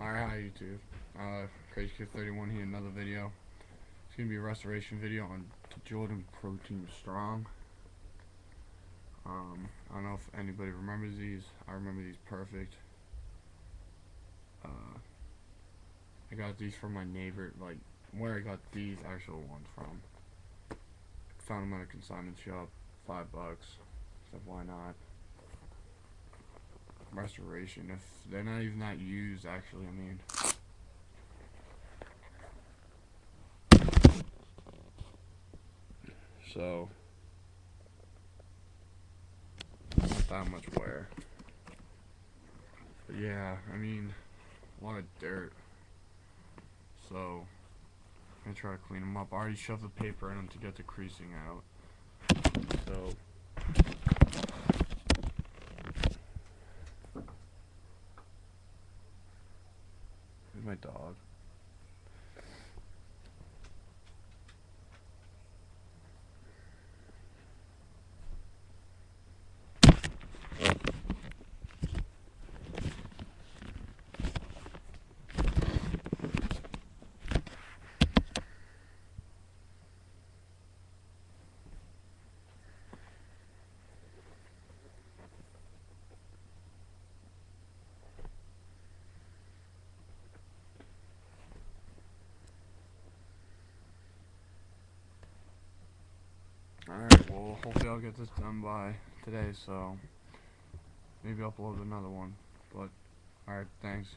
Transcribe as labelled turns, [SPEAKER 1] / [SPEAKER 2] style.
[SPEAKER 1] Alright, hi YouTube. Crazy Kid 31 here, another video. It's gonna be a restoration video on Jordan Protein Strong. I don't know if anybody remembers these. I remember these perfect. I got these from my neighbor, like where I got these actual ones from. Found them at a consignment shop, $5. So why not? Restoration, if they're not even that used, actually, I mean. So, not that much wear. But yeah, I mean, a lot of dirt. So, I'm gonna try to clean them up. I already shoved the paper in them to get the creasing out. So, here's my dog. Alright, well, hopefully I'll get this done by today, so maybe upload another one. But, alright, thanks.